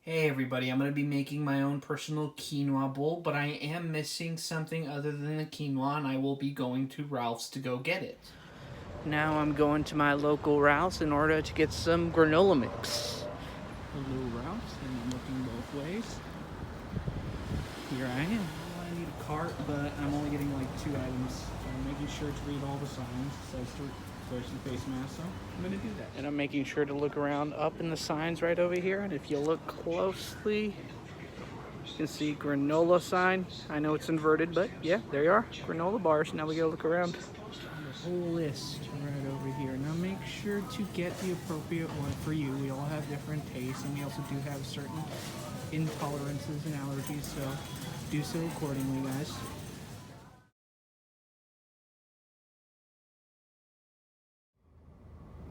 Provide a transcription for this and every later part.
Hey everybody, I'm going to be making my own personal quinoa bowl, but I am missing something other than the quinoa, and I will be going to Ralph's to go get it. Now I'm going to my local Ralph's in order to get some granola mix. Hello Ralph's, and I'm looking both ways. Here I am. I need a cart, but I'm only getting like 2 items. So I'm making sure to read all the signs. It says to wear some face masks, so I'm going to do that. And I'm making sure to look around up in the signs right over here, and if you look closely, you can see granola sign. I know it's inverted, but yeah, there you are. Granola bars. Now we gotta look around. The whole list right over here. Now make sure to get the appropriate one for you. We all have different tastes, and we also do have certain intolerances and allergies, so do so accordingly, guys.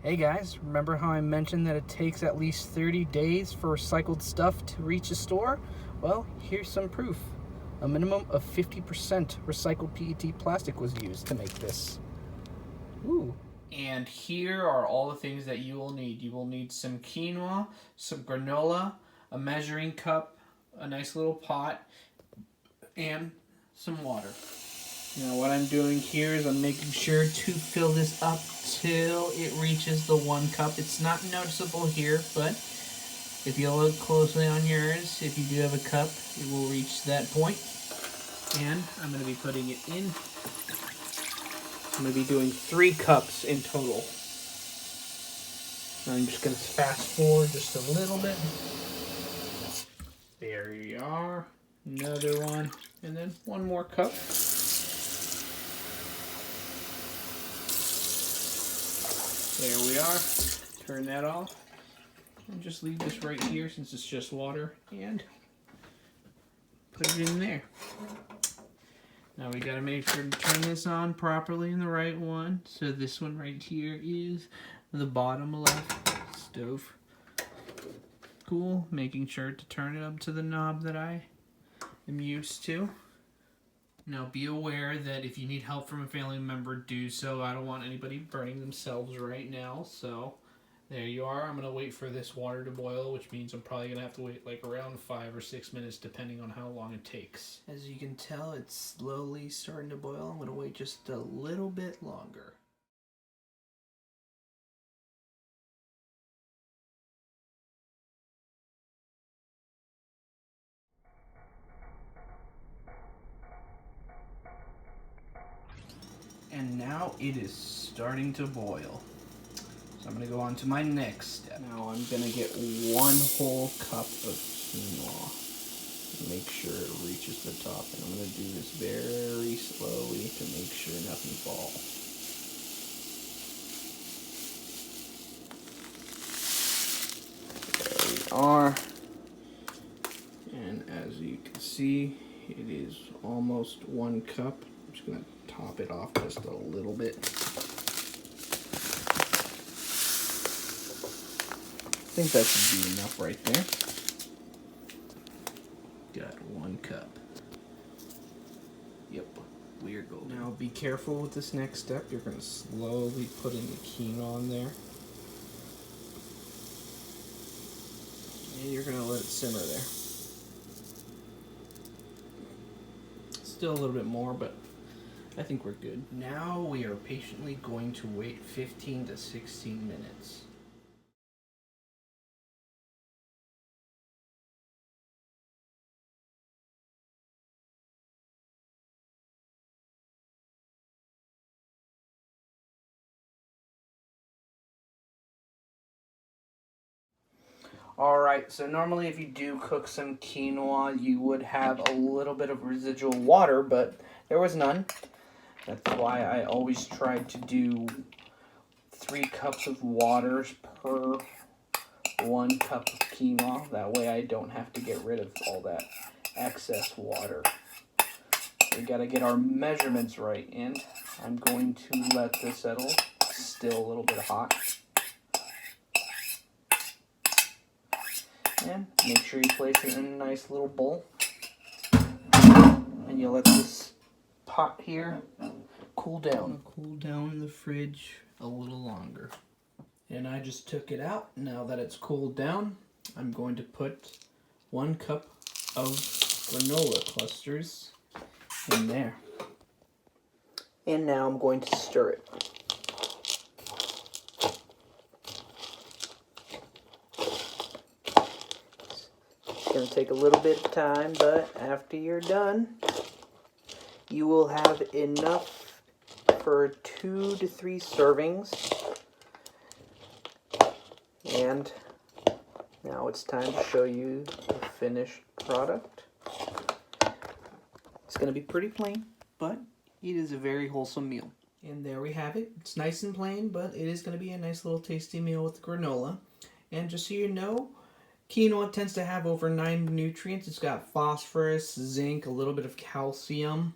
Hey guys, remember how I mentioned that it takes at least 30 days for recycled stuff to reach a store? Well, here's some proof. A minimum of 50% recycled PET plastic was used to make this. Ooh. And here are all the things that you will need. You will need some quinoa, some granola, a measuring cup, a nice little pot, and some water. Now what I'm doing here is I'm making sure to fill this up till it reaches the 1 cup. It's not noticeable here, but if you look closely on yours, if you do have a cup, it will reach that point. And I'm going to be putting it in. I'm going to be doing 3 cups in total. I'm just going to fast forward just a little bit. There you are. Another one. And then 1 more cup. There we are. Turn that off. And just leave this right here since it's just water. And put it in there. Now we gotta make sure to turn this on properly in the right one. So this one right here is the bottom left stove. Cool. Making sure to turn it up to the knob that I am used to. Now be aware that if you need help from a family member, do so. I don't want anybody burning themselves right now, so there you are. I'm going to wait for this water to boil, which means I'm probably going to have to wait like around 5 or 6 minutes depending on how long it takes. As you can tell, it's slowly starting to boil. I'm going to wait just a little bit longer. And now it is starting to boil. So I'm going to go on to my next step. Now I'm going to get 1 whole cup of quinoa. Make sure it reaches the top. And I'm going to do this very slowly to make sure nothing falls. There we are. And as you can see, it is almost 1 cup. I'm just going to top it off just a little bit. I think that should be enough right there. Got 1 cup. Yep, we're golden. Now be careful with this next step. You're going to slowly put in the quinoa on there. And you're going to let it simmer there. Still a little bit more, but I think we're good. Now we are patiently going to wait 15 to 16 minutes. Alright, so normally if you do cook some quinoa, you would have a little bit of residual water, but there was none. That's why I always tried to do 3 cups of water per 1 cup of quinoa. That way I don't have to get rid of all that excess water. We gotta get our measurements right, and I'm going to let this settle. Still a little bit hot. And make sure you place it in a nice little bowl. And you let this pot here cool down. Cool down in the fridge a little longer. And I just took it out. Now that it's cooled down, I'm going to put 1 cup of granola clusters in there. And now I'm going to stir it. It's going to take a little bit of time, but after you're done, you will have enough for 2 to 3 servings. And now it's time to show you the finished product. It's going to be pretty plain, but it is a very wholesome meal. And there we have it. It's nice and plain, but it is going to be a nice little tasty meal with granola. And just so you know, quinoa tends to have over 9 nutrients. It's got phosphorus, zinc, a little bit of calcium,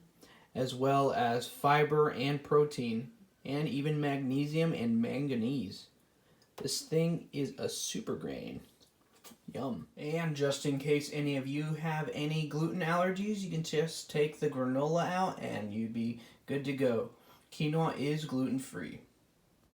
as well as fiber and protein, and even magnesium and manganese. This thing is a super grain. Yum. And just in case any of you have any gluten allergies, you can just take the granola out and you'd be good to go. Quinoa is gluten-free.